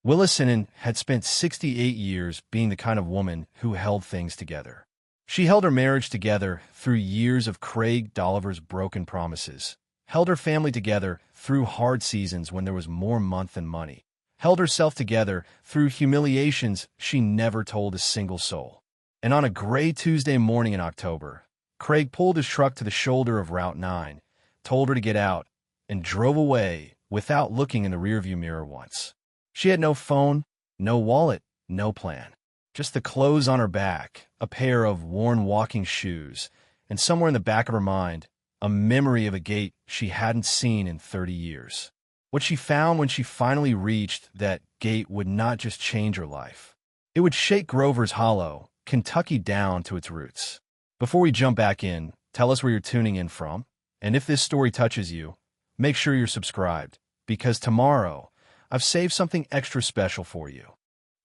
Willa Senton had spent 68 years being the kind of woman who held things together. She held her marriage together through years of Craig Dolliver's broken promises, held her family together through hard seasons when there was more month than money, held herself together through humiliations she never told a single soul. And on a gray Tuesday morning in October, Craig pulled his truck to the shoulder of Route 9, told her to get out, and drove away without looking in the rearview mirror once. She had no phone, no wallet, no plan. Just the clothes on her back, a pair of worn walking shoes, and somewhere in the back of her mind, a memory of a gate she hadn't seen in 30 years. What she found when she finally reached that gate would not just change her life. It would shake Grover's Harlo, Kentucky down to its roots. Before we jump back in, tell us where you're tuning in from, and if this story touches you, make sure you're subscribed, because tomorrow, I've saved something extra special for you.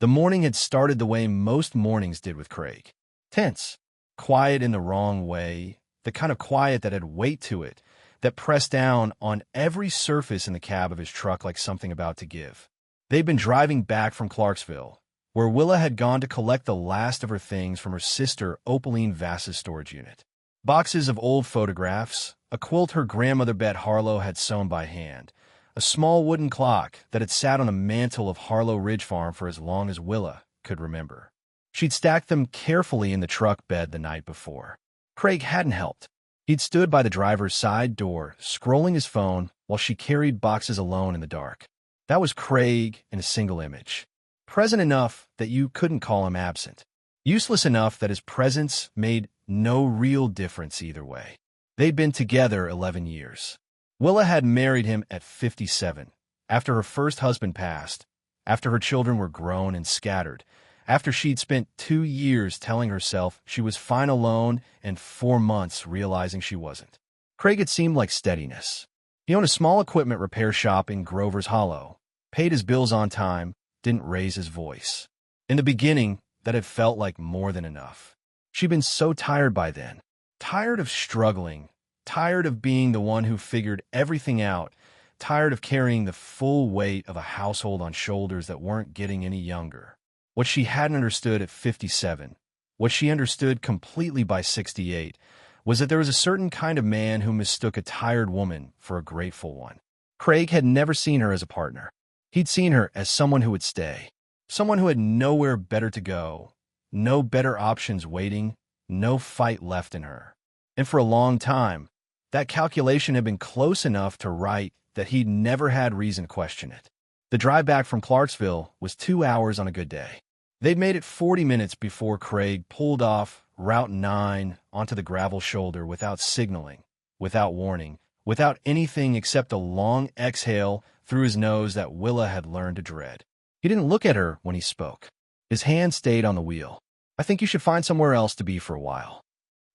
The morning had started the way most mornings did with Craig. Tense, quiet in the wrong way, the kind of quiet that had weight to it, that pressed down on every surface in the cab of his truck like something about to give. They'd been driving back from Clarksville, where Willa had gone to collect the last of her things from her sister Opaline Vass's storage unit. Boxes of old photographs, a quilt her grandmother Bet Harlo had sewn by hand, a small wooden clock that had sat on the mantle of Harlo Ridge Farm for as long as Willa could remember. She'd stacked them carefully in the truck bed the night before. Craig hadn't helped. He'd stood by the driver's side door, scrolling his phone while she carried boxes alone in the dark. That was Craig in a single image. Present enough that you couldn't call him absent. Useless enough that his presence made no real difference either way. They'd been together 11 years. Willa had married him at 57, after her first husband passed, after her children were grown and scattered, after she'd spent 2 years telling herself she was fine alone and 4 months realizing she wasn't. Craig had seemed like steadiness. He owned a small equipment repair shop in Grover's Harlo, paid his bills on time, didn't raise his voice. In the beginning, that had felt like more than enough. She'd been so tired by then, tired of struggling, tired of being the one who figured everything out, tired of carrying the full weight of a household on shoulders that weren't getting any younger. What she hadn't understood at 57, what she understood completely by 68, was that there was a certain kind of man who mistook a tired woman for a grateful one. Craig had never seen her as a partner. He'd seen her as someone who would stay, someone who had nowhere better to go, no better options waiting, no fight left in her. And for a long time, that calculation had been close enough to right that he'd never had reason to question it. The drive back from Clarksville was 2 hours on a good day. They'd made it 40 minutes before Craig pulled off Route 9 onto the gravel shoulder without signaling, without warning, without anything except a long exhale through his nose that Willa had learned to dread. He didn't look at her when he spoke. His hand stayed on the wheel. "I think you should find somewhere else to be for a while."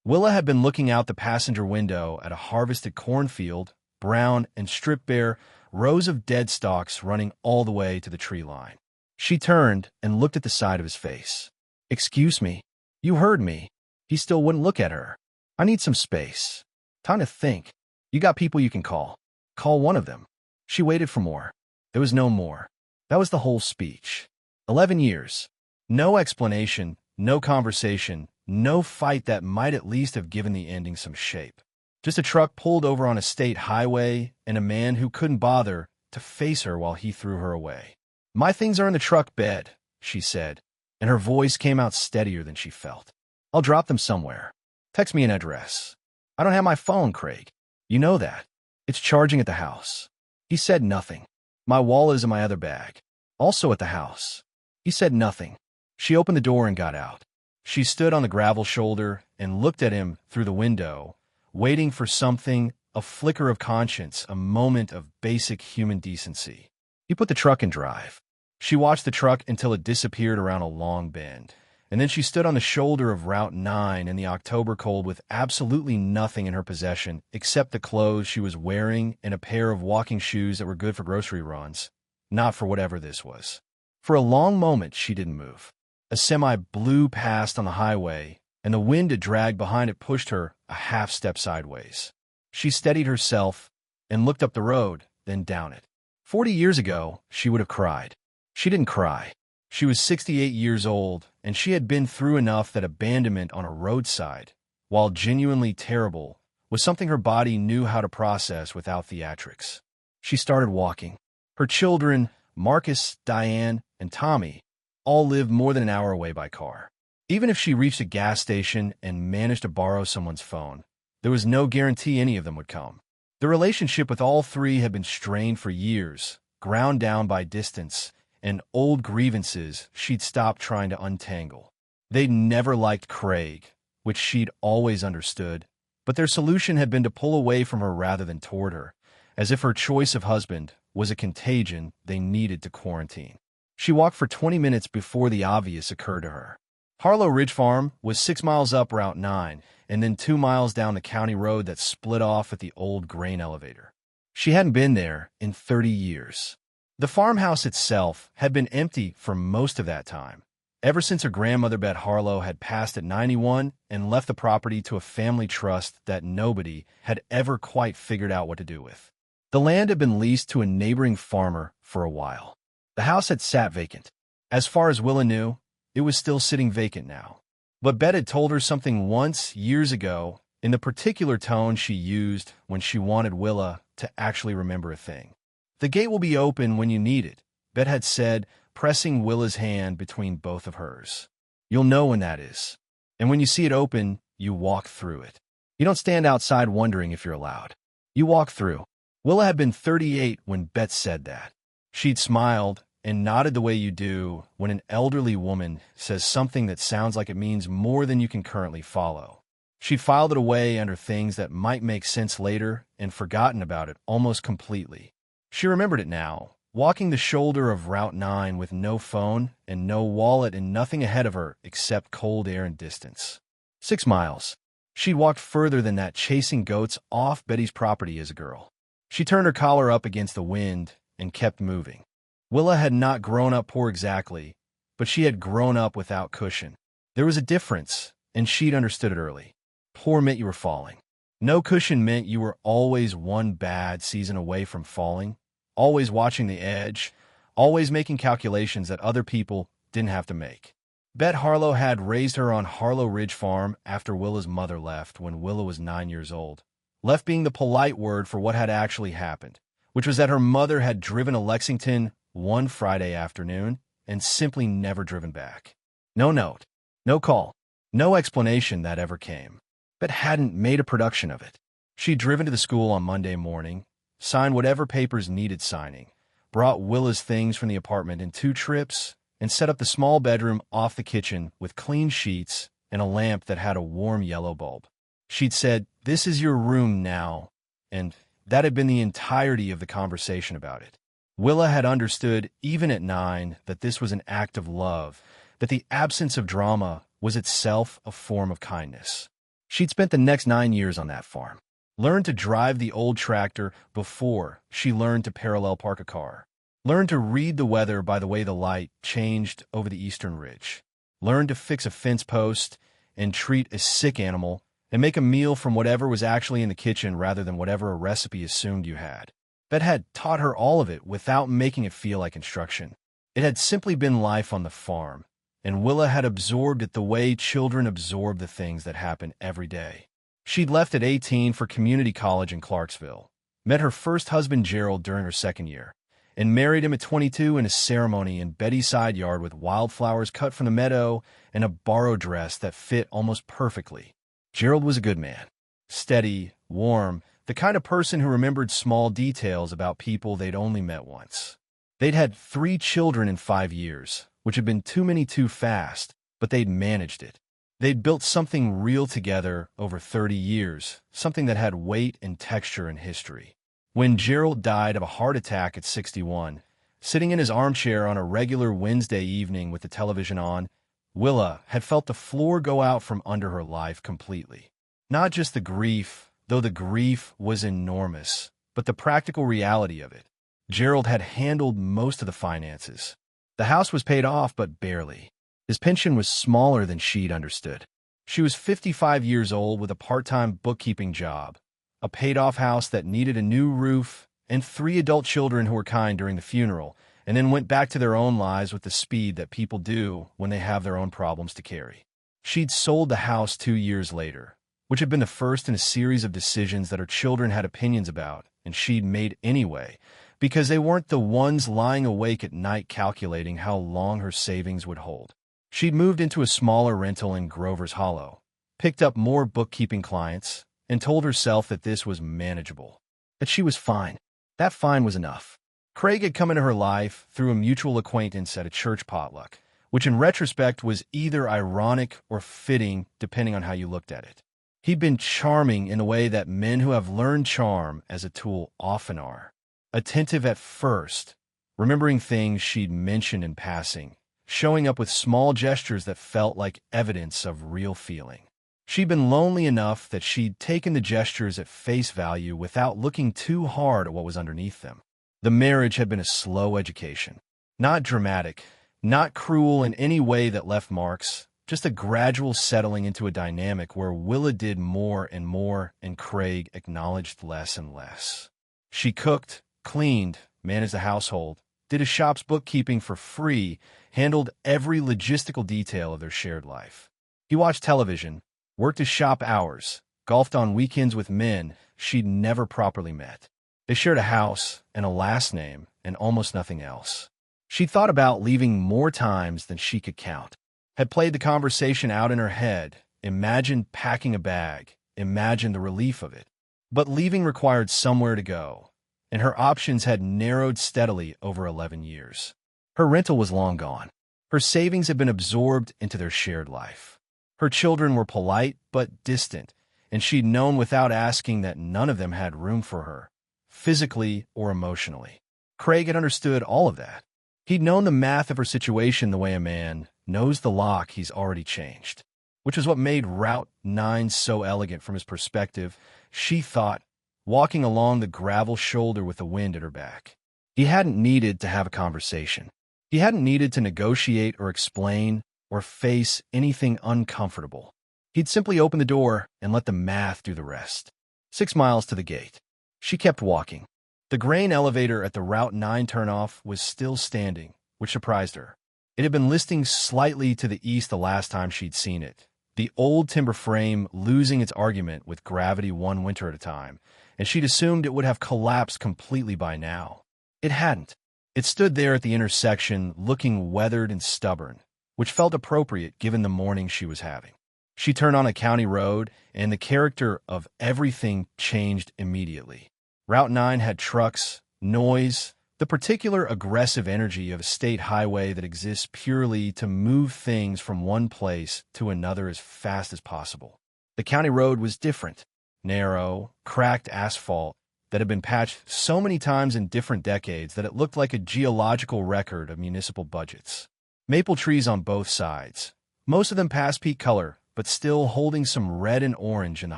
Willa had been looking out the passenger window at a harvested cornfield, brown and stripped bare, rows of dead stalks running all the way to the tree line. She turned and looked at the side of his face. "Excuse me. You heard me." He still wouldn't look at her. "I need some space. Time to think. You got people you can call. Call one of them." She waited for more. There was no more. That was the whole speech. 11 years. No explanation, no conversation, no fight that might at least have given the ending some shape. Just a truck pulled over on a state highway and a man who couldn't bother to face her while he threw her away. "My things are in the truck bed," she said, and her voice came out steadier than she felt. "I'll drop them somewhere. Text me an address." "I don't have my phone, Craig. You know that. It's charging at the house." He said nothing. "My wallet is in my other bag. Also at the house." He said nothing. She opened the door and got out. She stood on the gravel shoulder and looked at him through the window, waiting for something, a flicker of conscience, a moment of basic human decency. He put the truck in drive. She watched the truck until it disappeared around a long bend, and then she stood on the shoulder of Route 9 in the October cold with absolutely nothing in her possession except the clothes she was wearing and a pair of walking shoes that were good for grocery runs, not for whatever this was. For a long moment, she didn't move. A semi blew past on the highway, and the wind it dragged behind it pushed her a half step sideways. She steadied herself and looked up the road, then down it. 40 years ago, she would have cried. She didn't cry. She was 68 years old, and she had been through enough that abandonment on a roadside, while genuinely terrible, was something her body knew how to process without theatrics. She started walking. Her children, Marcus, Diane, and Tommy, all lived more than an hour away by car. Even if she reached a gas station and managed to borrow someone's phone, there was no guarantee any of them would come. The relationship with all three had been strained for years, ground down by distance and old grievances she'd stopped trying to untangle. They'd never liked Craig, which she'd always understood, but their solution had been to pull away from her rather than toward her, as if her choice of husband was a contagion they needed to quarantine. She walked for 20 minutes before the obvious occurred to her. Harlo Ridge Farm was 6 miles up Route 9 and then 2 miles down the county road that split off at the old grain elevator. She hadn't been there in 30 years. The farmhouse itself had been empty for most of that time, ever since her grandmother Bet Harlo had passed at 91 and left the property to a family trust that nobody had ever quite figured out what to do with. The land had been leased to a neighboring farmer for a while. The house had sat vacant. As far as Willa knew, it was still sitting vacant now. But Bet had told her something once, years ago, in the particular tone she used when she wanted Willa to actually remember a thing. "The gate will be open when you need it," Bet had said, pressing Willa's hand between both of hers. "You'll know when that is. And when you see it open, you walk through it. You don't stand outside wondering if you're allowed. You walk through." Willa had been 38 when Bet said that. She'd smiled and nodded the way you do when an elderly woman says something that sounds like it means more than you can currently follow. She'd filed it away under things that might make sense later and forgotten about it almost completely. She remembered it now, walking the shoulder of Route 9 with no phone and no wallet and nothing ahead of her except cold air and distance. 6 miles. She'd walked further than that, chasing goats off Betty's property as a girl. She turned her collar up against the wind and kept moving. Willa had not grown up poor exactly, but she had grown up without cushion. There was a difference, and she'd understood it early. Poor meant you were falling. No cushion meant you were always one bad season away from falling, always watching the edge, always making calculations that other people didn't have to make. Bet Harlo had raised her on Harlo Ridge Farm after Willa's mother left when Willa was 9 years old. Left being the polite word for what had actually happened, which was that her mother had driven to Lexington one Friday afternoon and simply never driven back. No note, no call, no explanation that ever came. Bet hadn't made a production of it. She'd driven to the school on Monday morning, signed whatever papers needed signing, brought Willa's things from the apartment in 2 trips, and set up the small bedroom off the kitchen with clean sheets and a lamp that had a warm yellow bulb. She'd said, "This is your room now," and that had been the entirety of the conversation about it. Willa had understood, even at 9, that this was an act of love, that the absence of drama was itself a form of kindness. She'd spent the next 9 years on that farm, learned to drive the old tractor before she learned to parallel park a car, learned to read the weather by the way the light changed over the eastern ridge, learned to fix a fence post and treat a sick animal and make a meal from whatever was actually in the kitchen rather than whatever a recipe assumed you had. Bet had taught her all of it without making it feel like instruction. It had simply been life on the farm, and Willa had absorbed it the way children absorb the things that happen every day. She'd left at 18 for community college in Clarksville, met her first husband Gerald during her second year, and married him at 22 in a ceremony in Betty's side yard with wildflowers cut from the meadow and a borrowed dress that fit almost perfectly. Gerald was a good man, steady, warm, the kind of person who remembered small details about people they'd only met once. They'd had 3 children in 5 years, which had been too many too fast, but they'd managed it. They'd built something real together over 30 years, something that had weight and texture and history. When Gerald died of a heart attack at 61, sitting in his armchair on a regular Wednesday evening with the television on, Willa had felt the floor go out from under her life completely. Not just the grief, though the grief was enormous, but the practical reality of it. Gerald had handled most of the finances. The house was paid off, but barely. His pension was smaller than she'd understood. She was 55 years old with a part-time bookkeeping job, a paid-off house that needed a new roof, and 3 adult children who were kind during the funeral, and then went back to their own lives with the speed that people do when they have their own problems to carry. She'd sold the house 2 years later, which had been the first in a series of decisions that her children had opinions about, and she'd made anyway, because they weren't the ones lying awake at night calculating how long her savings would hold. She'd moved into a smaller rental in Grover's Hollow, picked up more bookkeeping clients, and told herself that this was manageable, that she was fine. That fine was enough. Craig had come into her life through a mutual acquaintance at a church potluck, which in retrospect was either ironic or fitting depending on how you looked at it. He'd been charming in the way that men who have learned charm as a tool often are. Attentive at first, remembering things she'd mentioned in passing, showing up with small gestures that felt like evidence of real feeling. She'd been lonely enough that she'd taken the gestures at face value without looking too hard at what was underneath them. The marriage had been a slow education. Not dramatic, not cruel in any way that left marks, just a gradual settling into a dynamic where Willa did more and more and Craig acknowledged less and less. She cooked, cleaned, managed the household, did a shop's bookkeeping for free, handled every logistical detail of their shared life. He watched television, worked his shop hours, golfed on weekends with men she'd never properly met. They shared a house and a last name and almost nothing else. She thought about leaving more times than she could count, had played the conversation out in her head, imagined packing a bag, imagined the relief of it. But leaving required somewhere to go, and her options had narrowed steadily over 11 years. Her rental was long gone. Her savings had been absorbed into their shared life. Her children were polite but distant, and she'd known without asking that none of them had room for her, physically or emotionally. Craig had understood all of that. He'd known the math of her situation the way a man knows the lock he's already changed, which is what made Route 9 so elegant from his perspective, she thought, walking along the gravel shoulder with the wind at her back. He hadn't needed to have a conversation. He hadn't needed to negotiate or explain or face anything uncomfortable. He'd simply open the door and let the math do the rest. 6 miles to the gate. She kept walking. The grain elevator at the Route 9 turnoff was still standing, which surprised her. It had been listing slightly to the east the last time she'd seen it, the old timber frame losing its argument with gravity one winter at a time, and she'd assumed it would have collapsed completely by now. It hadn't. It stood there at the intersection, looking weathered and stubborn, which felt appropriate given the morning she was having. She turned on a county road, and the character of everything changed immediately. Route 9 had trucks, noise, the particular aggressive energy of a state highway that exists purely to move things from one place to another as fast as possible. The county road was different. Narrow, cracked asphalt that had been patched so many times in different decades that it looked like a geological record of municipal budgets. Maple trees on both sides, most of them past peak color, but still holding some red and orange in the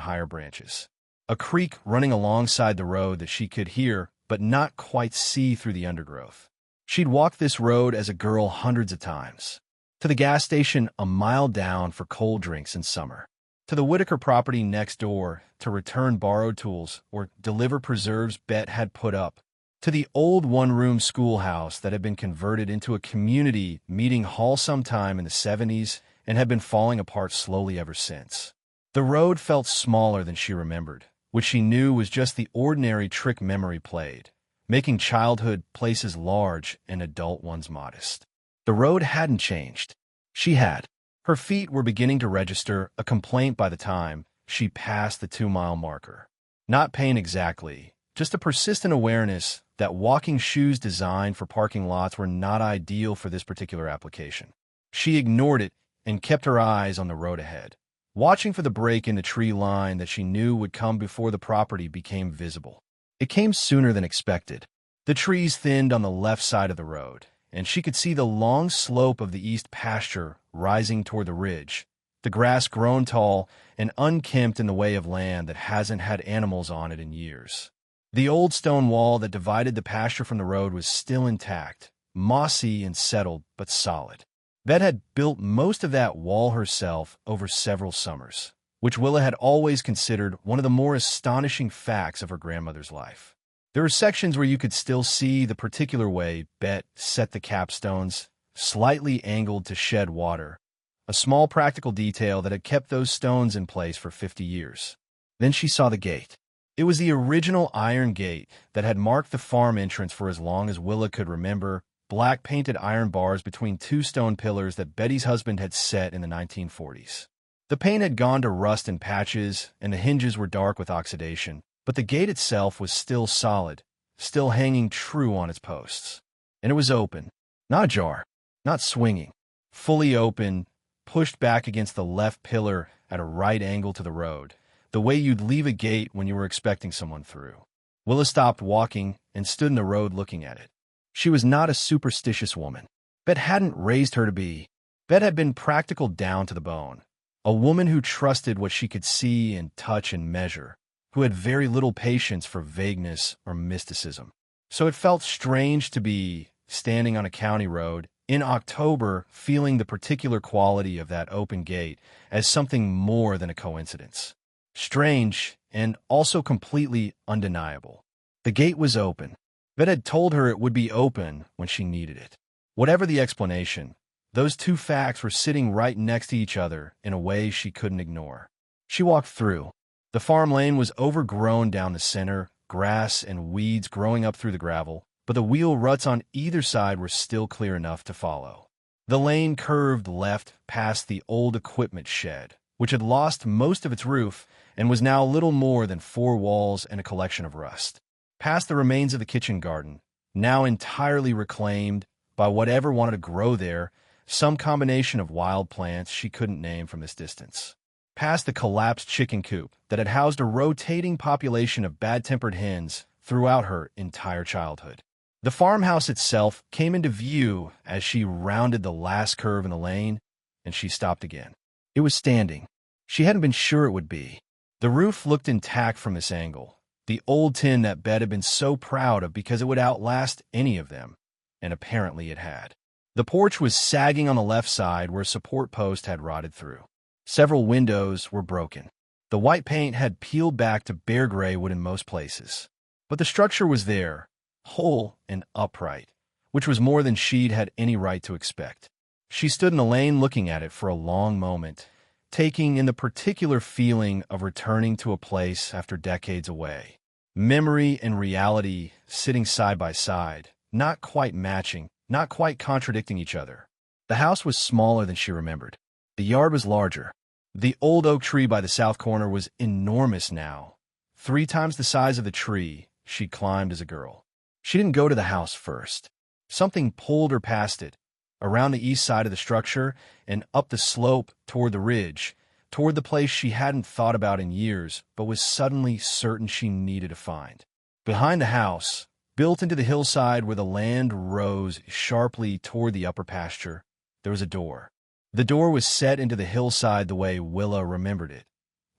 higher branches. A creek running alongside the road that she could hear but not quite see through the undergrowth. She'd walked this road as a girl hundreds of times. To the gas station a mile down for cold drinks in summer. To the Whitaker property next door to return borrowed tools or deliver preserves Bet had put up. To the old one-room schoolhouse that had been converted into a community meeting hall sometime in the 70s and had been falling apart slowly ever since. The road felt smaller than she remembered, which she knew was just the ordinary trick memory played, making childhood places large and adult ones modest. The road hadn't changed. She had. Her feet were beginning to register a complaint by the time she passed the 2-mile marker. Not pain exactly, just a persistent awareness that walking shoes designed for parking lots were not ideal for this particular application. She ignored it and kept her eyes on the road ahead, watching for the break in the tree line that she knew would come before the property became visible. It came sooner than expected. The trees thinned on the left side of the road, and she could see the long slope of the east pasture rising toward the ridge, the grass grown tall and unkempt in the way of land that hasn't had animals on it in years. The old stone wall that divided the pasture from the road was still intact, mossy and settled, but solid. Bet had built most of that wall herself over several summers, which Willa had always considered one of the more astonishing facts of her grandmother's life. There were sections where you could still see the particular way Bet set the capstones, slightly angled to shed water, a small practical detail that had kept those stones in place for 50 years. Then she saw the gate. It was the original iron gate that had marked the farm entrance for as long as Willa could remember, black painted iron bars between two stone pillars that Betty's husband had set in the 1940s. The paint had gone to rust in patches, and the hinges were dark with oxidation, but the gate itself was still solid, still hanging true on its posts. And it was open, not ajar, not swinging, fully open, pushed back against the left pillar at a right angle to the road, the way you'd leave a gate when you were expecting someone through. Willa stopped walking and stood in the road looking at it. She was not a superstitious woman. Bet hadn't raised her to be. Bet had been practical down to the bone. A woman who trusted what she could see and touch and measure, who had very little patience for vagueness or mysticism. So it felt strange to be standing on a county road in October, feeling the particular quality of that open gate as something more than a coincidence. Strange, and also completely undeniable. The gate was open. Bet had told her it would be open when she needed it. Whatever the explanation, those two facts were sitting right next to each other in a way she couldn't ignore. She walked through. The farm lane was overgrown down the center, grass and weeds growing up through the gravel, but the wheel ruts on either side were still clear enough to follow. The lane curved left past the old equipment shed, which had lost most of its roof and was now little more than four walls and a collection of rust. Past the remains of the kitchen garden, now entirely reclaimed by whatever wanted to grow there, some combination of wild plants she couldn't name from this distance. Past the collapsed chicken coop that had housed a rotating population of bad-tempered hens throughout her entire childhood. The farmhouse itself came into view as she rounded the last curve in the lane, and she stopped again. It was standing. She hadn't been sure it would be. The roof looked intact from this angle, the old tin that Bet had been so proud of because it would outlast any of them, and apparently it had. The porch was sagging on the left side where a support post had rotted through. Several windows were broken. The white paint had peeled back to bare gray wood in most places. But the structure was there, whole and upright, which was more than she'd had any right to expect. She stood in the lane looking at it for a long moment, taking in the particular feeling of returning to a place after decades away. Memory and reality sitting side by side, not quite matching, not quite contradicting each other. The house was smaller than she remembered. The yard was larger. The old oak tree by the south corner was enormous now, 3 times the size of the tree she climbed as a girl. She didn't go to the house first. Something pulled her past it, around the east side of the structure and up the slope toward the ridge, toward the place she hadn't thought about in years but was suddenly certain she needed to find. Behind the house, built into the hillside where the land rose sharply toward the upper pasture, there was a door. The door was set into the hillside the way Willa remembered it,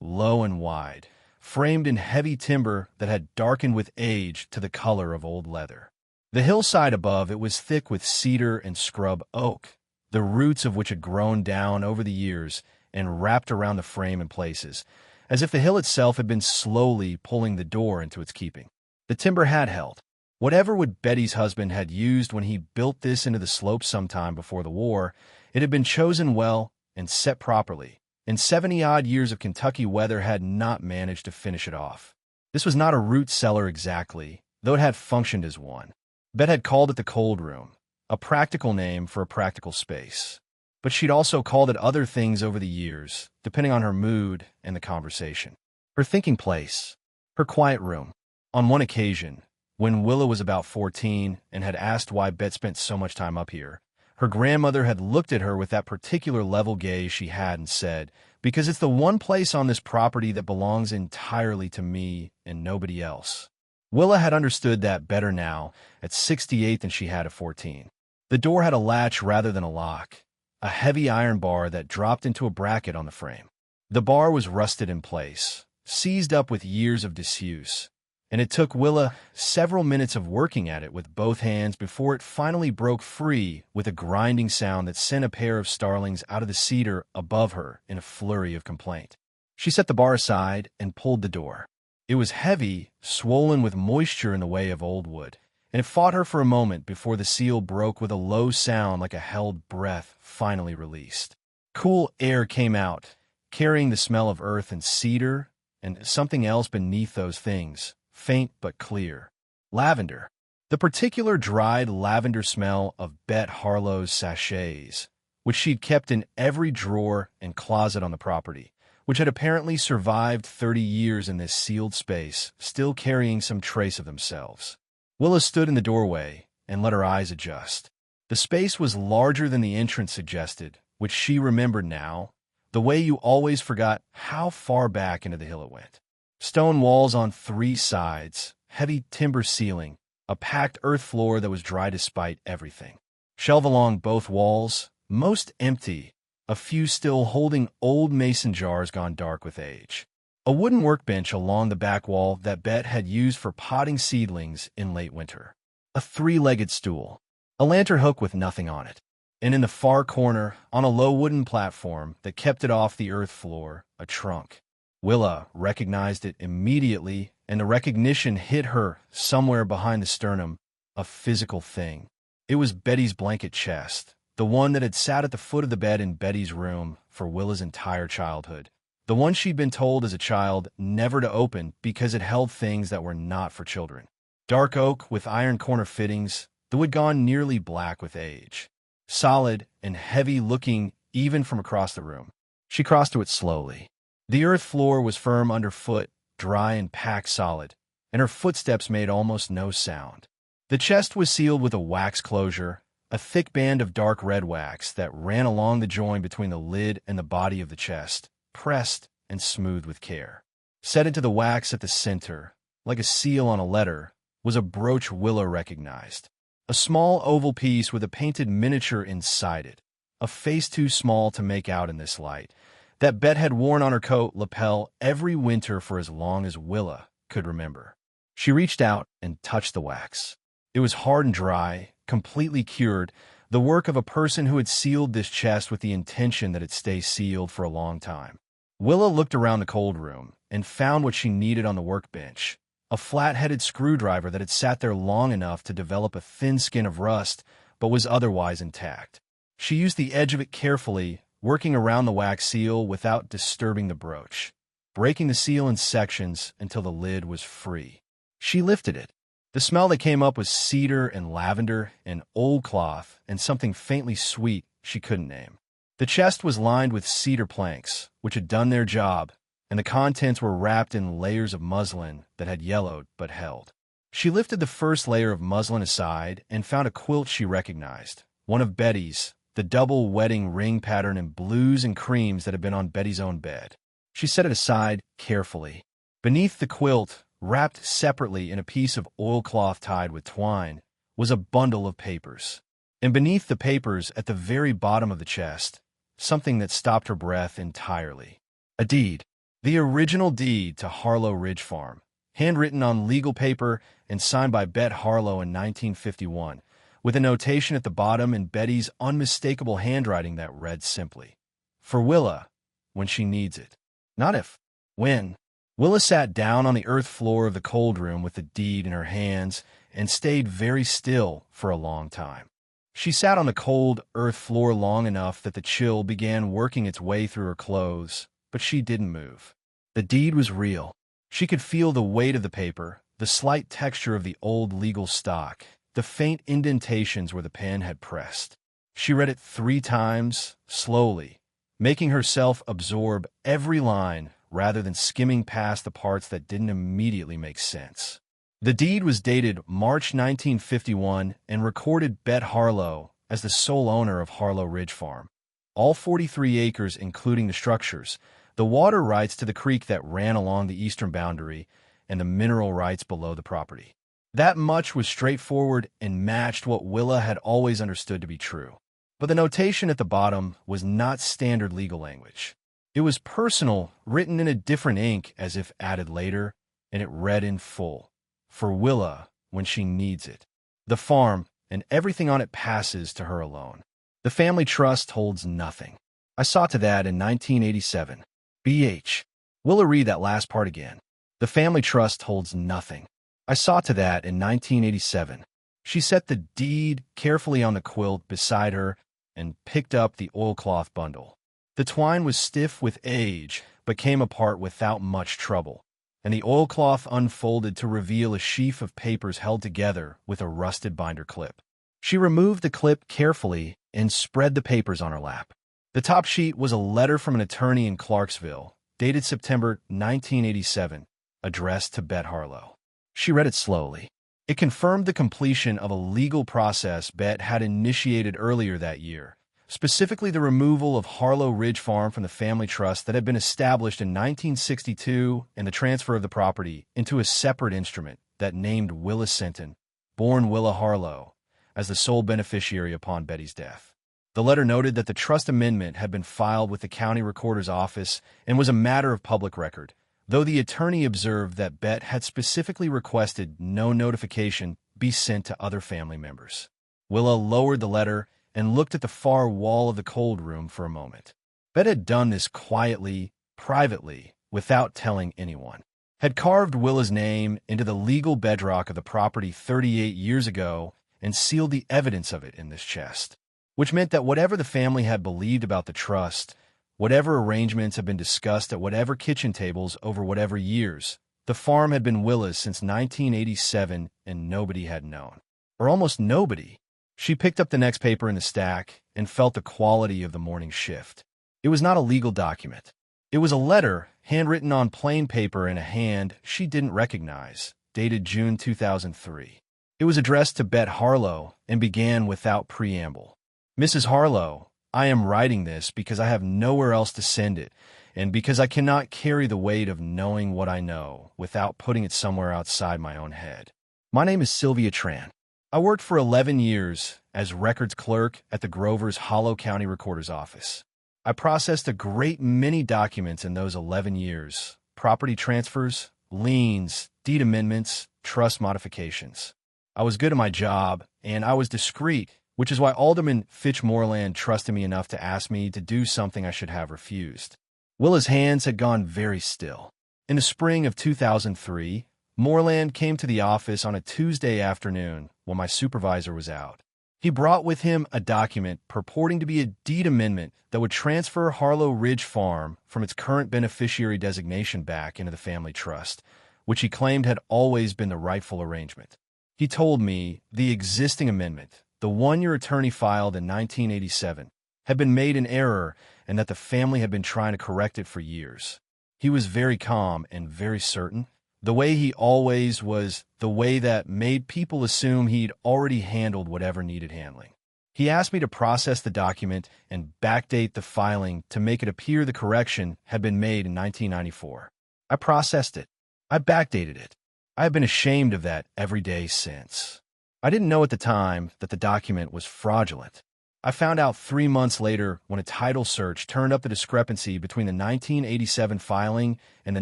low and wide, framed in heavy timber that had darkened with age to the color of old leather. The hillside above it was thick with cedar and scrub oak, the roots of which had grown down over the years and wrapped around the frame in places, as if the hill itself had been slowly pulling the door into its keeping. The timber had held. Whatever wood Betty's husband had used when he built this into the slope sometime before the war, it had been chosen well and set properly, and 70-odd years of Kentucky weather had not managed to finish it off. This was not a root cellar exactly, though it had functioned as one. Bet had called it the cold room, a practical name for a practical space. But she'd also called it other things over the years, depending on her mood and the conversation. Her thinking place, her quiet room. On one occasion, when Willa was about 14 and had asked why Bet spent so much time up here, her grandmother had looked at her with that particular level gaze she had and said, "Because it's the one place on this property that belongs entirely to me and nobody else." Willa had understood that better now, at 68 than she had at 14. The door had a latch rather than a lock, a heavy iron bar that dropped into a bracket on the frame. The bar was rusted in place, seized up with years of disuse, and it took Willa several minutes of working at it with both hands before it finally broke free with a grinding sound that sent a pair of starlings out of the cedar above her in a flurry of complaint. She set the bar aside and pulled the door. It was heavy, swollen with moisture in the way of old wood, and it fought her for a moment before the seal broke with a low sound like a held breath finally released. Cool air came out, carrying the smell of earth and cedar, and something else beneath those things, faint but clear. Lavender. The particular dried lavender smell of Bet Harlo's sachets, which she'd kept in every drawer and closet on the property, which had apparently survived 30 years in this sealed space, still carrying some trace of themselves. Willa stood in the doorway and let her eyes adjust. The space was larger than the entrance suggested, which she remembered now, the way you always forgot how far back into the hill it went. Stone walls on 3 sides, heavy timber ceiling, a packed earth floor that was dry despite everything. Shelve along both walls, most empty, a few still holding old mason jars gone dark with age. A wooden workbench along the back wall that Bet had used for potting seedlings in late winter. A 3-legged stool. A lantern hook with nothing on it. And in the far corner, on a low wooden platform that kept it off the earth floor, a trunk. Willa recognized it immediately, and the recognition hit her somewhere behind the sternum, a physical thing. It was Betty's blanket chest, the one that had sat at the foot of the bed in Betty's room for Willa's entire childhood. The one she'd been told as a child never to open because it held things that were not for children. Dark oak with iron corner fittings, the wood gone nearly black with age. Solid and heavy-looking even from across the room. She crossed to it slowly. The earth floor was firm underfoot, dry and packed solid, and her footsteps made almost no sound. The chest was sealed with a wax closure, a thick band of dark red wax that ran along the join between the lid and the body of the chest, pressed and smoothed with care. Set into the wax at the center, like a seal on a letter, was a brooch Willa recognized. A small oval piece with a painted miniature inside it, a face too small to make out in this light, that Bet had worn on her coat lapel every winter for as long as Willa could remember. She reached out and touched the wax. It was hard and dry, completely cured, the work of a person who had sealed this chest with the intention that it stay sealed for a long time. Willa looked around the cold room and found what she needed on the workbench. A flat-headed screwdriver that had sat there long enough to develop a thin skin of rust, but was otherwise intact. She used the edge of it carefully, working around the wax seal without disturbing the brooch, breaking the seal in sections until the lid was free. She lifted it. The smell that came up was cedar and lavender and old cloth and something faintly sweet she couldn't name. The chest was lined with cedar planks, which had done their job, and the contents were wrapped in layers of muslin that had yellowed but held. She lifted the first layer of muslin aside and found a quilt she recognized, one of Betty's, the double wedding ring pattern in blues and creams that had been on Betty's own bed. She set it aside carefully. Beneath the quilt, wrapped separately in a piece of oilcloth tied with twine, was a bundle of papers. And beneath the papers, at the very bottom of the chest, something that stopped her breath entirely. A deed. The original deed to Harlo Ridge Farm, handwritten on legal paper and signed by Bet Harlo in 1951, with a notation at the bottom in Betty's unmistakable handwriting that read simply, "For Willa, when she needs it." Not if, when. Willa sat down on the earth floor of the cold room with the deed in her hands and stayed very still for a long time. She sat on the cold earth floor long enough that the chill began working its way through her clothes, but she didn't move. The deed was real. She could feel the weight of the paper, the slight texture of the old legal stock, the faint indentations where the pen had pressed. She read it 3 times, slowly, making herself absorb every line rather than skimming past the parts that didn't immediately make sense. The deed was dated March 1951 and recorded Bet Harlo as the sole owner of Harlo Ridge Farm. All 43 acres, including the structures, the water rights to the creek that ran along the eastern boundary, and the mineral rights below the property. That much was straightforward and matched what Willa had always understood to be true. But the notation at the bottom was not standard legal language. It was personal, written in a different ink as if added later, and it read in full. For Willa, when she needs it. The farm and everything on it passes to her alone. The family trust holds nothing. I saw to that in 1987. BH. Willa read that last part again. The The family trust holds nothing. I saw to that in 1987. She set the deed carefully on the quilt beside her and picked up the oilcloth bundle. The twine was stiff with age, but came apart without much trouble, and the oilcloth unfolded to reveal a sheaf of papers held together with a rusted binder clip. She removed the clip carefully and spread the papers on her lap. The top sheet was a letter from an attorney in Clarksville, dated September 1987, addressed to Bet Harlo. She read it slowly. It confirmed the completion of a legal process Bet had initiated earlier that year, specifically the removal of Harlo Ridge Farm from the family trust that had been established in 1962 and the transfer of the property into a separate instrument that named Willa Senton, born Willa Harlo, as the sole beneficiary upon Betty's death. The letter noted that the trust amendment had been filed with the county recorder's office and was a matter of public record, though the attorney observed that Bet had specifically requested no notification be sent to other family members. Willa lowered the letter and looked at the far wall of the cold room for a moment. Bet had done this quietly, privately, without telling anyone. Had carved Willa's name into the legal bedrock of the property 38 years ago and sealed the evidence of it in this chest, which meant that whatever the family had believed about the trust, whatever arrangements had been discussed at whatever kitchen tables over whatever years, the farm had been Willa's since 1987 and nobody had known. Or almost nobody. She picked up the next paper in the stack and felt the quality of the morning shift. It was not a legal document. It was a letter, handwritten on plain paper in a hand she didn't recognize, dated June 2003. It was addressed to Bet Harlo and began without preamble. Mrs. Harlo, I am writing this because I have nowhere else to send it, and because I cannot carry the weight of knowing what I know without putting it somewhere outside my own head. My name is Sylvia Tran. I worked for 11 years as records clerk at the Grover's Harlo County Recorder's Office. I processed a great many documents in those 11 years: property transfers, liens, deed amendments, trust modifications. I was good at my job, and I was discreet, which is why Alderman Fitch Moreland trusted me enough to ask me to do something I should have refused. Willa's hands had gone very still. In the spring of 2003, Moreland came to the office on a Tuesday afternoon when my supervisor was out. He brought with him a document purporting to be a deed amendment that would transfer Harlo Ridge Farm from its current beneficiary designation back into the family trust, which he claimed had always been the rightful arrangement. He told me the existing amendment, the one your attorney filed in 1987, had been made in error and that the family had been trying to correct it for years. He was very calm and very certain, the way he always was, the way that made people assume he'd already handled whatever needed handling. He asked me to process the document and backdate the filing to make it appear the correction had been made in 1994. I processed it. I backdated it. I have been ashamed of that every day since. I didn't know at the time that the document was fraudulent. I found out 3 months later when a title search turned up the discrepancy between the 1987 filing and the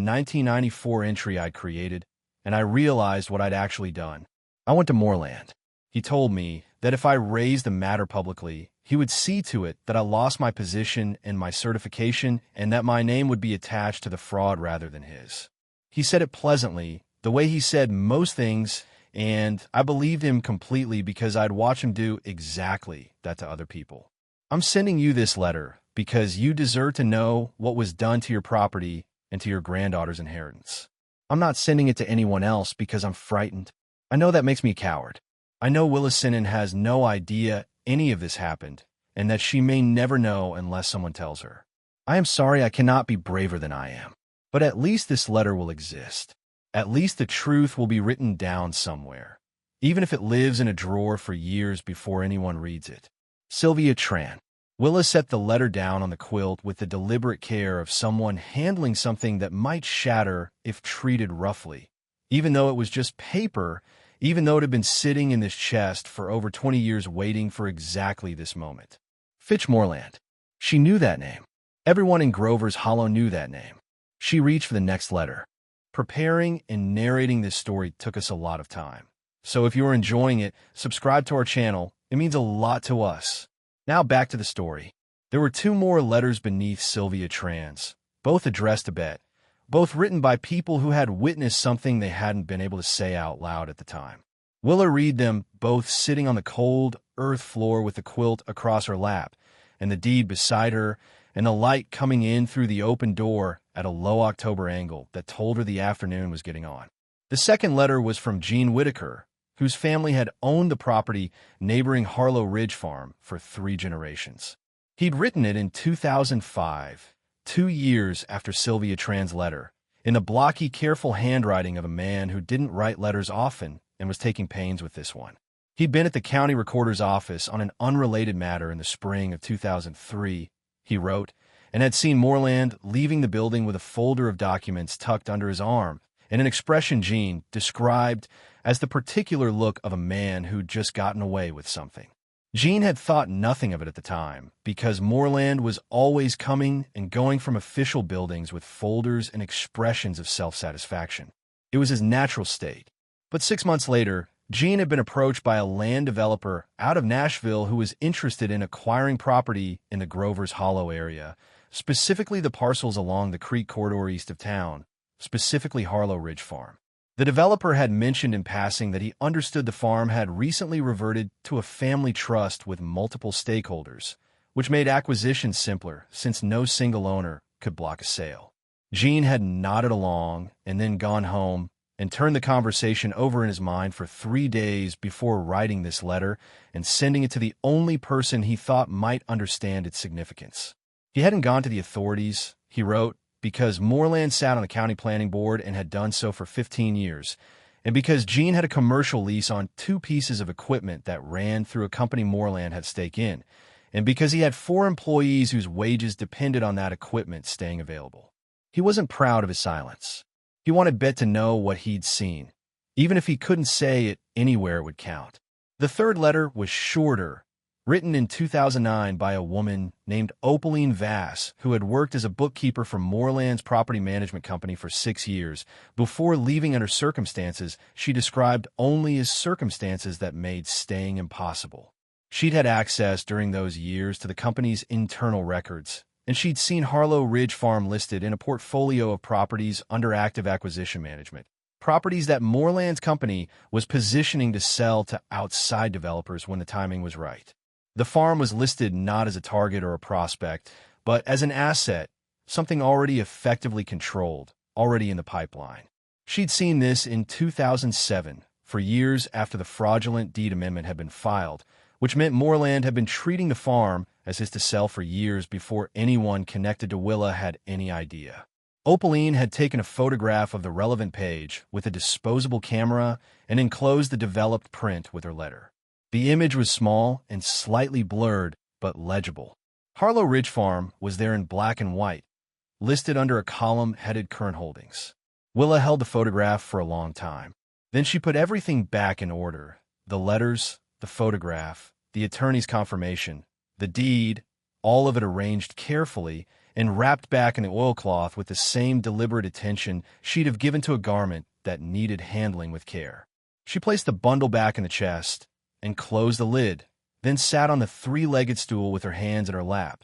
1994 entry I'd created, and I realized what I'd actually done. I went to Moreland. He told me that if I raised the matter publicly, he would see to it that I lost my position and my certification and that my name would be attached to the fraud rather than his. He said it pleasantly, the way he said most things, and I believed him completely because I'd watched him do exactly that to other people. I'm sending you this letter because you deserve to know what was done to your property and to your granddaughter's inheritance. I'm not sending it to anyone else because I'm frightened. I know that makes me a coward. I know Willa Senton has no idea any of this happened and that she may never know unless someone tells her. I am sorry I cannot be braver than I am, but at least this letter will exist. At least the truth will be written down somewhere, even if it lives in a drawer for years before anyone reads it. Sylvia Tran. Willa set the letter down on the quilt with the deliberate care of someone handling something that might shatter if treated roughly, even though it was just paper, even though it had been sitting in this chest for over 20 years waiting for exactly this moment. Fitch Moreland. She knew that name. Everyone in Grover's Harlo knew that name. She reached for the next letter. Preparing and narrating this story took us a lot of time. So if you're enjoying it, subscribe to our channel. It means a lot to us. Now back to the story. There were 2 more letters beneath Sylvia Tran's, both addressed to Bet, both written by people who had witnessed something they hadn't been able to say out loud at the time. Willa read them both sitting on the cold earth floor with the quilt across her lap, and the deed beside her, and the light coming in through the open door at a low October angle that told her the afternoon was getting on. The second letter was from Gene Whitaker, whose family had owned the property neighboring Harlo Ridge Farm for 3 generations. He'd written it in 2005, 2 years after Sylvia Tran's letter, in the blocky, careful handwriting of a man who didn't write letters often and was taking pains with this one. He'd been at the county recorder's office on an unrelated matter in the spring of 2003, he wrote, and had seen Moreland leaving the building with a folder of documents tucked under his arm, and an expression Gene described as the particular look of a man who'd just gotten away with something. Gene had thought nothing of it at the time, because Moreland was always coming and going from official buildings with folders and expressions of self-satisfaction. It was his natural state. But 6 months later, Gene had been approached by a land developer out of Nashville who was interested in acquiring property in the Grover's Hollow area, specifically the parcels along the creek corridor east of town, specifically Harlo Ridge Farm. The developer had mentioned in passing that he understood the farm had recently reverted to a family trust with multiple stakeholders, which made acquisition simpler since no single owner could block a sale. Gene had nodded along and then gone home and turned the conversation over in his mind for 3 days before writing this letter and sending it to the only person he thought might understand its significance. He hadn't gone to the authorities, he wrote, because Moreland sat on the county planning board and had done so for 15 years, and because Gene had a commercial lease on 2 pieces of equipment that ran through a company Moreland had stake in, and because he had 4 employees whose wages depended on that equipment staying available. He wasn't proud of his silence. He wanted Bet to know what he'd seen, even if he couldn't say it anywhere it would count. The third letter was shorter, written in 2009 by a woman named Opaline Vass, who had worked as a bookkeeper for Moreland's property management company for 6 years, before leaving under circumstances she described only as circumstances that made staying impossible. She'd had access during those years to the company's internal records, and she'd seen Harlo Ridge Farm listed in a portfolio of properties under active acquisition management, properties that Moreland's company was positioning to sell to outside developers when the timing was right. The farm was listed not as a target or a prospect, but as an asset, something already effectively controlled, already in the pipeline. She'd seen this in 2007, for years after the fraudulent deed amendment had been filed, which meant Moreland had been treating the farm as his to sell for years before anyone connected to Willa had any idea. Opaline had taken a photograph of the relevant page with a disposable camera and enclosed the developed print with her letter. The image was small and slightly blurred, but legible. Harlo Ridge Farm was there in black and white, listed under a column headed Current Holdings. Willa held the photograph for a long time. Then she put everything back in order: the letters, the photograph, the attorney's confirmation, the deed, all of it arranged carefully and wrapped back in the oilcloth with the same deliberate attention she'd have given to a garment that needed handling with care. She placed the bundle back in the chest and closed the lid, then sat on the 3-legged stool with her hands in her lap,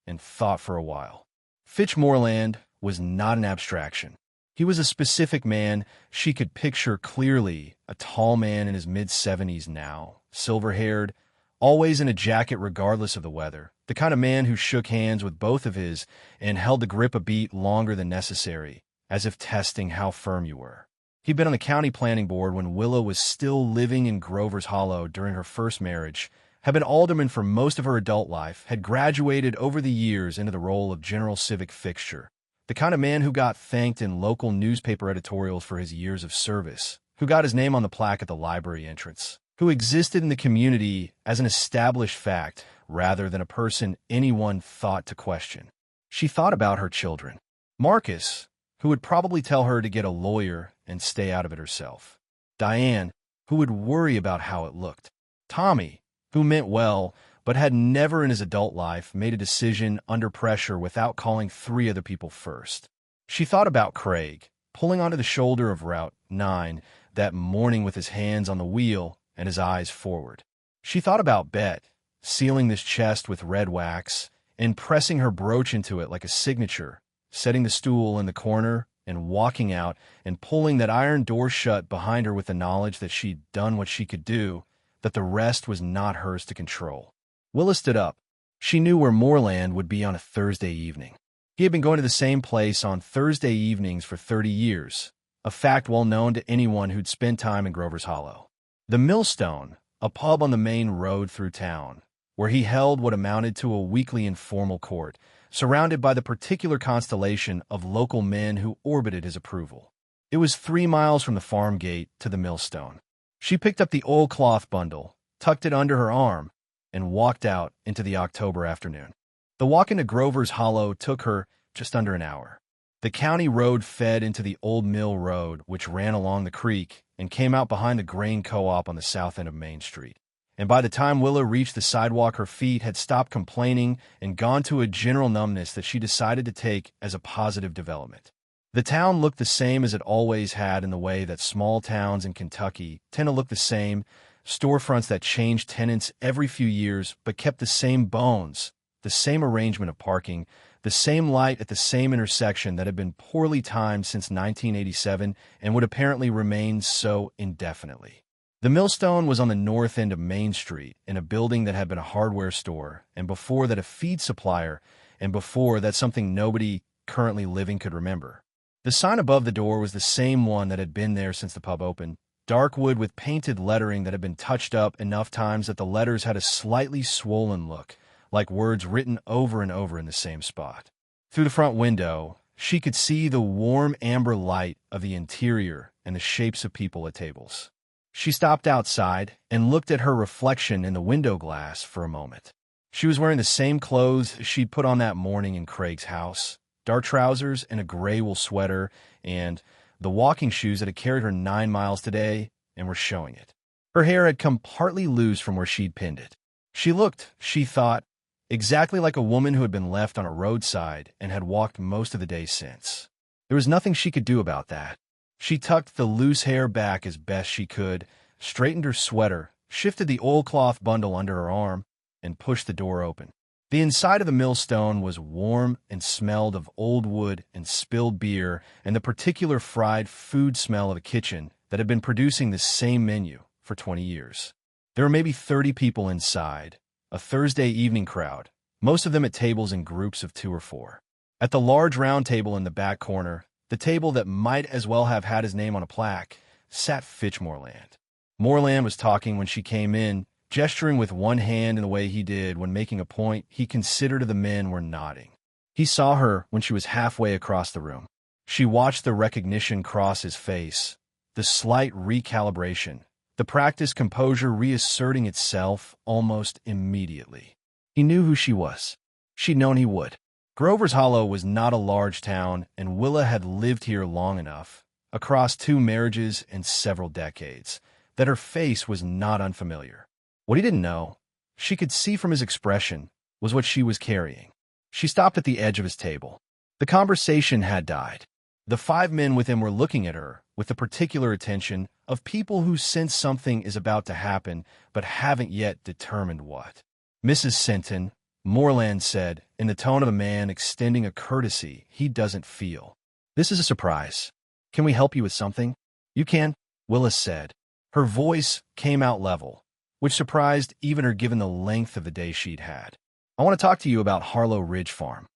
and thought for a while. Fitch Moreland was not an abstraction. He was a specific man she could picture clearly, a tall man in his mid-70s now, silver-haired, always in a jacket regardless of the weather, the kind of man who shook hands with both of his and held the grip a beat longer than necessary, as if testing how firm you were. He'd been on the county planning board when Willa was still living in Grover's Hollow during her first marriage, had been alderman for most of her adult life, had graduated over the years into the role of general civic fixture, the kind of man who got thanked in local newspaper editorials for his years of service, who got his name on the plaque at the library entrance, who existed in the community as an established fact rather than a person anyone thought to question. She thought about her children. Marcus, who would probably tell her to get a lawyer and stay out of it herself. Diane, who would worry about how it looked. Tommy, who meant well, but had never in his adult life made a decision under pressure without calling 3 other people first. She thought about Craig, pulling onto the shoulder of Route 9 that morning with his hands on the wheel and his eyes forward. She thought about Bet, sealing this chest with red wax and pressing her brooch into it like a signature, setting the stool in the corner and walking out and pulling that iron door shut behind her with the knowledge that she'd done what she could do, that the rest was not hers to control. Willa stood up. She knew where Moreland would be on a Thursday evening. He had been going to the same place on Thursday evenings for 30 years, a fact well known to anyone who'd spent time in Grover's Hollow. The Millstone, a pub on the main road through town, where he held what amounted to a weekly informal court, surrounded by the particular constellation of local men who orbited his approval. It was 3 miles from the farm gate to the Millstone. She picked up the oilcloth bundle, tucked it under her arm, and walked out into the October afternoon. The walk into Grover's Hollow took her just under an hour. The county road fed into the Old Mill Road, which ran along the creek and came out behind the grain co-op on the south end of Main Street. And by the time Willa reached the sidewalk, her feet had stopped complaining and gone to a general numbness that she decided to take as a positive development. The town looked the same as it always had, in the way that small towns in Kentucky tend to look the same, storefronts that changed tenants every few years but kept the same bones, the same arrangement of parking, the same light at the same intersection that had been poorly timed since 1987 and would apparently remain so indefinitely. The Millstone was on the north end of Main Street in a building that had been a hardware store, and before that a feed supplier, and before that something nobody currently living could remember. The sign above the door was the same one that had been there since the pub opened, dark wood with painted lettering that had been touched up enough times that the letters had a slightly swollen look, like words written over and over in the same spot. Through the front window, she could see the warm amber light of the interior and the shapes of people at tables. She stopped outside and looked at her reflection in the window glass for a moment. She was wearing the same clothes she'd put on that morning in Craig's house, dark trousers and a gray wool sweater, and the walking shoes that had carried her 9 miles today and were showing it. Her hair had come partly loose from where she'd pinned it. She looked, she thought, exactly like a woman who had been left on a roadside and had walked most of the day since. There was nothing she could do about that. She tucked the loose hair back as best she could, straightened her sweater, shifted the oilcloth bundle under her arm, and pushed the door open. The inside of the Millstone was warm and smelled of old wood and spilled beer and the particular fried food smell of a kitchen that had been producing the same menu for 20 years. There were maybe 30 people inside, a Thursday evening crowd, most of them at tables in groups of 2 or 4. At the large round table in the back corner, the table that might as well have had his name on a plaque, sat Fitch Moreland. Moreland was talking when she came in, gesturing with one hand in the way he did when making a point he considered the men were nodding. He saw her when she was halfway across the room. She watched the recognition cross his face, the slight recalibration, the practiced composure reasserting itself almost immediately. He knew who she was. She'd known he would. Grover's Hollow was not a large town, and Willa had lived here long enough, across 2 marriages and several decades, that her face was not unfamiliar. What he didn't know, she could see from his expression, was what she was carrying. She stopped at the edge of his table. The conversation had died. The 5 men with him were looking at her with the particular attention of people who sense something is about to happen but haven't yet determined what. Mrs. Senton, Moreland said, in the tone of a man extending a courtesy he doesn't feel. "This is a surprise. Can we help you with something?" "You can," Willa said. Her voice came out level, which surprised even her given the length of the day she'd had. "I want to talk to you about Harlo Ridge Farm.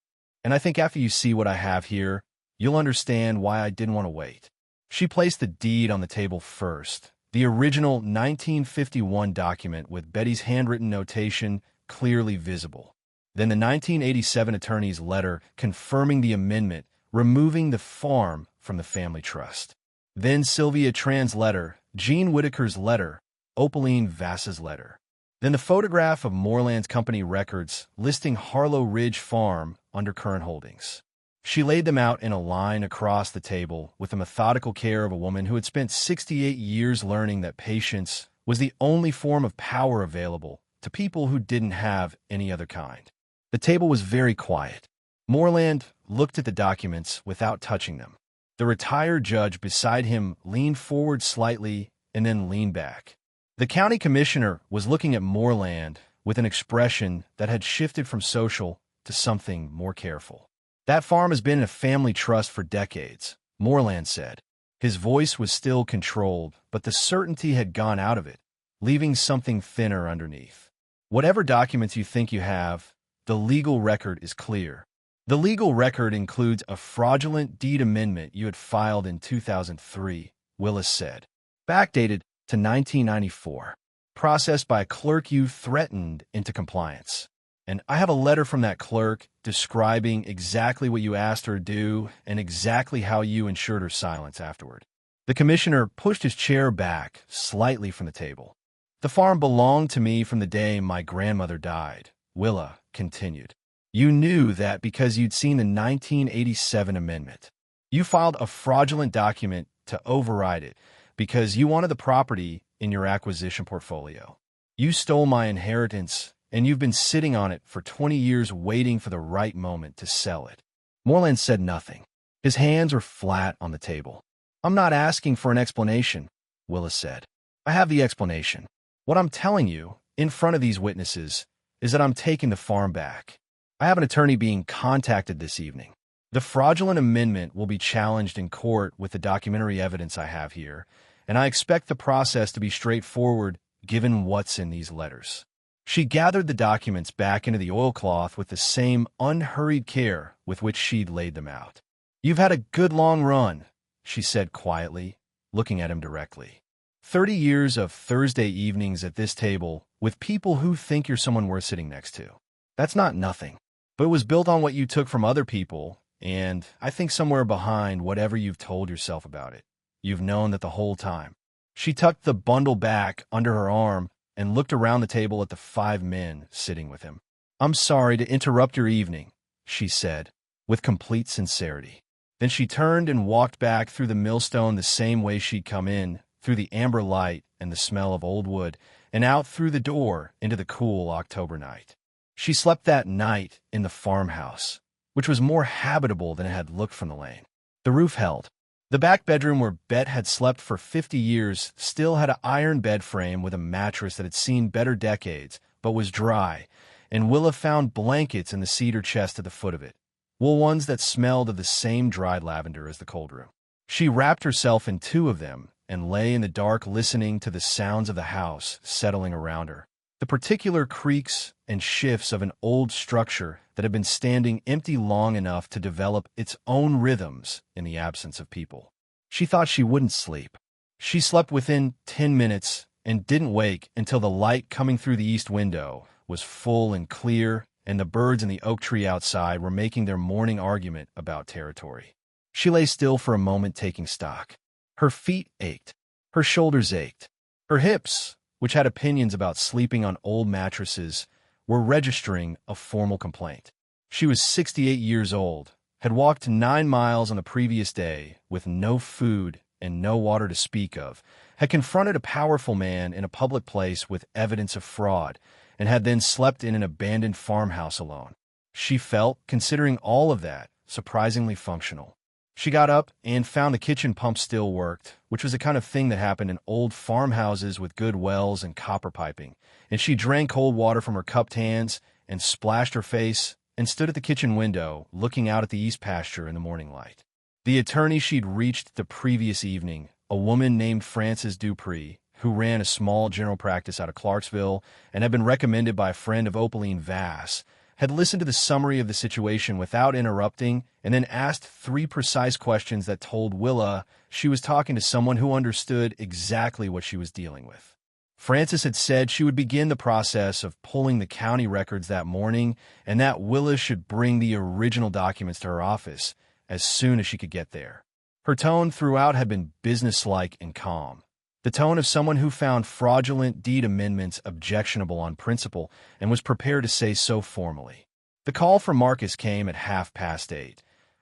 And I think after you see what I have here, you'll understand why I didn't want to wait." She placed the deed on the table first, the original 1951 document with Betty's handwritten notation clearly visible. Then the 1987 attorney's letter confirming the amendment, removing the farm from the family trust. Then Sylvia Tran's letter, Jean Whitaker's letter, Opaline Vass's letter. Then the photograph of Moreland's company records listing Harlo Ridge Farm under current holdings. She laid them out in a line across the table with the methodical care of a woman who had spent 68 years learning that patience was the only form of power available to people who didn't have any other kind. The table was very quiet. Moreland looked at the documents without touching them. The retired judge beside him leaned forward slightly and then leaned back. The county commissioner was looking at Moreland with an expression that had shifted from social to something more careful. "That farm has been in a family trust for decades," Moreland said. His voice was still controlled, but the certainty had gone out of it, leaving something thinner underneath. Whatever documents you think you have, the legal record is clear. The legal record includes a fraudulent deed amendment you had filed in 2003, Willa said, backdated to 1994, processed by a clerk you threatened into compliance. And I have a letter from that clerk describing exactly what you asked her to do and exactly how you ensured her silence afterward. The commissioner pushed his chair back slightly from the table. The farm belonged to me from the day my grandmother died, Willa continued. You knew that because you'd seen the 1987 amendment. You filed a fraudulent document to override it because you wanted the property in your acquisition portfolio. You stole my inheritance, and you've been sitting on it for 20 years waiting for the right moment to sell it. Moreland said nothing. His hands were flat on the table. I'm not asking for an explanation, Willa said. I have the explanation. What I'm telling you, in front of these witnesses, is that I'm taking the farm back. I have an attorney being contacted this evening. The fraudulent amendment will be challenged in court with the documentary evidence I have here, and I expect the process to be straightforward given what's in these letters. She gathered the documents back into the oilcloth with the same unhurried care with which she'd laid them out. You've had a good long run, she said quietly, looking at him directly. 30 years of Thursday evenings at this table with people who think you're someone worth sitting next to. That's not nothing, but it was built on what you took from other people, and I think somewhere behind whatever you've told yourself about it, you've known that the whole time. She tucked the bundle back under her arm and looked around the table at the 5 men sitting with him. I'm sorry to interrupt your evening, she said, with complete sincerity. Then she turned and walked back through the millstone the same way she'd come in, through the amber light and the smell of old wood, and out through the door into the cool October night. She slept that night in the farmhouse, which was more habitable than it had looked from the lane. The roof held. The back bedroom where Bet had slept for 50 years still had an iron bed frame with a mattress that had seen better decades, but was dry, and Willa found blankets in the cedar chest at the foot of it, wool ones that smelled of the same dried lavender as the cold room. She wrapped herself in 2 of them and lay in the dark listening to the sounds of the house settling around her, the particular creaks and shifts of an old structure that had been standing empty long enough to develop its own rhythms in the absence of people. She thought she wouldn't sleep. She slept within 10 minutes and didn't wake until the light coming through the east window was full and clear, and the birds in the oak tree outside were making their morning argument about territory. She lay still for a moment, taking stock. Her feet ached. Her shoulders ached. Her hips, which had opinions about sleeping on old mattresses, were registering a formal complaint. She was 68 years old, had walked 9 miles on the previous day with no food and no water to speak of, had confronted a powerful man in a public place with evidence of fraud, and had then slept in an abandoned farmhouse alone. She felt, considering all of that, surprisingly functional. She got up and found the kitchen pump still worked, which was the kind of thing that happened in old farmhouses with good wells and copper piping, and she drank cold water from her cupped hands and splashed her face and stood at the kitchen window, looking out at the east pasture in the morning light. The attorney she'd reached the previous evening, a woman named Frances Dupree, who ran a small general practice out of Clarksville and had been recommended by a friend of Opaline Vass, had listened to the summary of the situation without interrupting and then asked 3 precise questions that told Willa she was talking to someone who understood exactly what she was dealing with. Frances had said she would begin the process of pulling the county records that morning and that Willa should bring the original documents to her office as soon as she could get there. Her tone throughout had been businesslike and calm, the tone of someone who found fraudulent deed amendments objectionable on principle and was prepared to say so formally. The call from Marcus came at 8:30.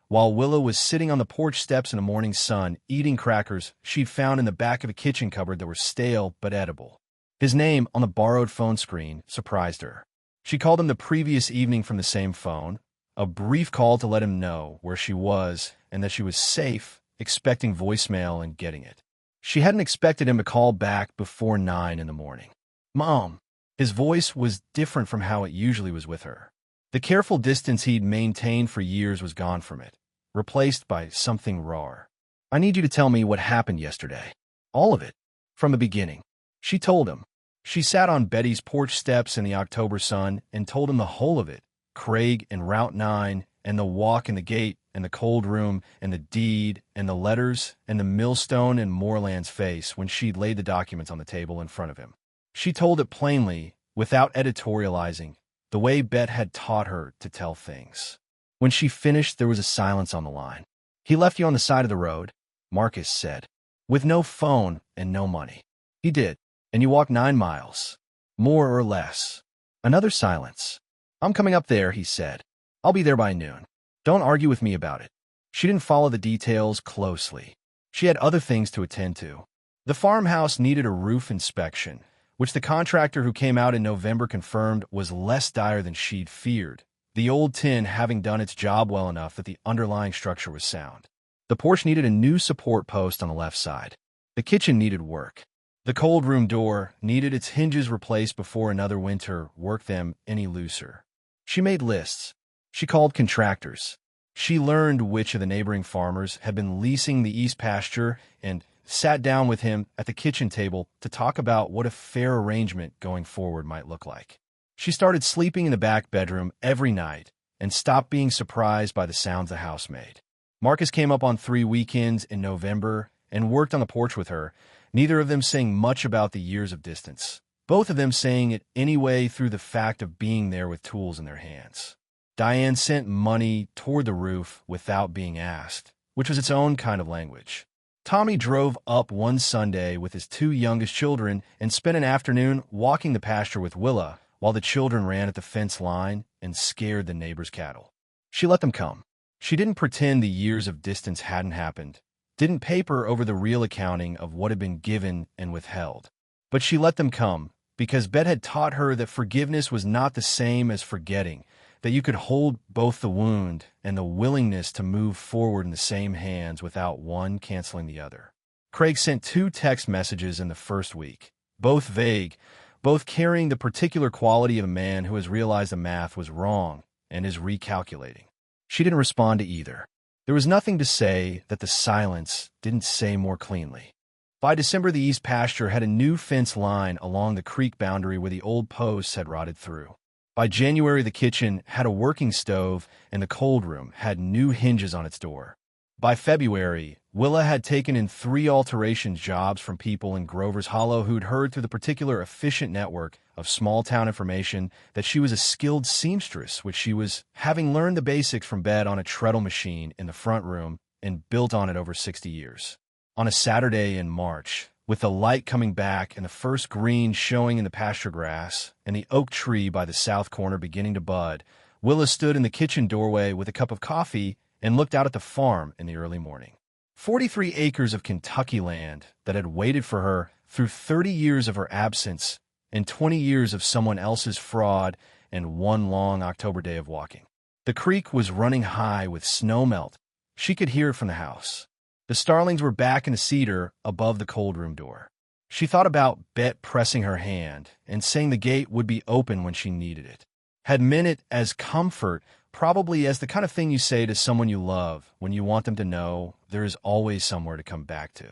While Willa was sitting on the porch steps in the morning sun, eating crackers she'd found in the back of a kitchen cupboard that were stale but edible. His name on the borrowed phone screen surprised her. She called him the previous evening from the same phone, a brief call to let him know where she was and that she was safe, expecting voicemail and getting it. She hadn't expected him to call back before 9 in the morning. Mom. His voice was different from how it usually was with her. The careful distance he'd maintained for years was gone from it, replaced by something rawer. I need you to tell me what happened yesterday. All of it. From the beginning. She told him. She sat on Betty's porch steps in the October sun and told him the whole of it. Craig and Route 9 and the walk and the gate and the cold room and the deed and the letters and the millstone in Moreland's face when she'd laid the documents on the table in front of him. She told it plainly, without editorializing, the way Bet had taught her to tell things. When she finished, there was a silence on the line. He left you on the side of the road, Marcus said, with no phone and no money. He did, and you walked 9 miles, more or less. Another silence. I'm coming up there, he said. I'll be there by noon. Don't argue with me about it. She didn't follow the details closely. She had other things to attend to. The farmhouse needed a roof inspection, which the contractor who came out in November confirmed was less dire than she'd feared, the old tin having done its job well enough that the underlying structure was sound. The porch needed a new support post on the left side. The kitchen needed work. The cold room door needed its hinges replaced before another winter worked them any looser. She made lists. She called contractors. She learned which of the neighboring farmers had been leasing the east pasture and sat down with him at the kitchen table to talk about what a fair arrangement going forward might look like. She started sleeping in the back bedroom every night and stopped being surprised by the sounds the house made. Marcus came up on 3 weekends in November and worked on the porch with her, neither of them saying much about the years of distance, both of them saying it anyway through the fact of being there with tools in their hands. Diane sent money toward the roof without being asked, which was its own kind of language. Tommy drove up one Sunday with his 2 youngest children and spent an afternoon walking the pasture with Willa while the children ran at the fence line and scared the neighbors' cattle. She let them come. She didn't pretend the years of distance hadn't happened, didn't paper over the real accounting of what had been given and withheld. But she let them come because Bet had taught her that forgiveness was not the same as forgetting, that you could hold both the wound and the willingness to move forward in the same hands without one canceling the other. Craig sent 2 text messages in the first week, both vague, both carrying the particular quality of a man who has realized the math was wrong and is recalculating. She didn't respond to either. There was nothing to say that the silence didn't say more cleanly. By December, the east pasture had a new fence line along the creek boundary where the old posts had rotted through. By January, the kitchen had a working stove and the cold room had new hinges on its door. By February, Willa had taken in 3 alterations jobs from people in Grover's Hollow who'd heard through the particular efficient network of small-town information that she was a skilled seamstress, which she was, having learned the basics from bed on a treadle machine in the front room and built on it over 60 years. On a Saturday in March, with the light coming back and the first green showing in the pasture grass and the oak tree by the south corner beginning to bud, Willa stood in the kitchen doorway with a cup of coffee and looked out at the farm in the early morning. 43 acres of Kentucky land that had waited for her through 30 years of her absence and 20 years of someone else's fraud and one long October day of walking. The creek was running high with snow melt. She could hear it from the house. The starlings were back in the cedar above the cold room door. She thought about Bet pressing her hand and saying the gate would be open when she needed it. Had meant it as comfort, probably as the kind of thing you say to someone you love when you want them to know there is always somewhere to come back to.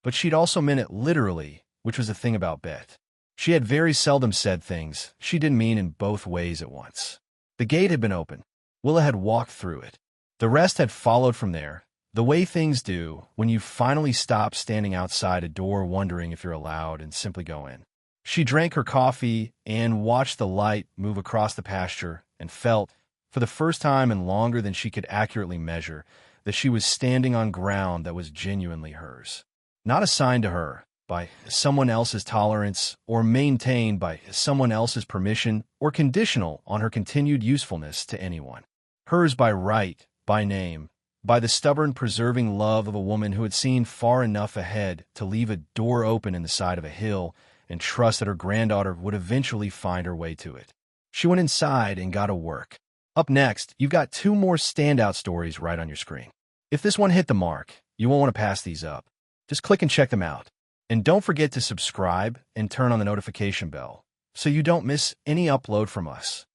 But she'd also meant it literally, which was the thing about Bet. She had very seldom said things she didn't mean in both ways at once. The gate had been open. Willa had walked through it. The rest had followed from there, the way things do when you finally stop standing outside a door wondering if you're allowed and simply go in. She drank her coffee and watched the light move across the pasture and felt, for the first time and longer than she could accurately measure, that she was standing on ground that was genuinely hers. Not assigned to her by someone else's tolerance or maintained by someone else's permission or conditional on her continued usefulness to anyone. Hers by right, by name, by the stubborn preserving love of a woman who had seen far enough ahead to leave a door open in the side of a hill and trust that her granddaughter would eventually find her way to it. She went inside and got to work. Up next, you've got 2 more standout stories right on your screen. If this one hit the mark, you won't want to pass these up. Just click and check them out. And don't forget to subscribe and turn on the notification bell so you don't miss any upload from us.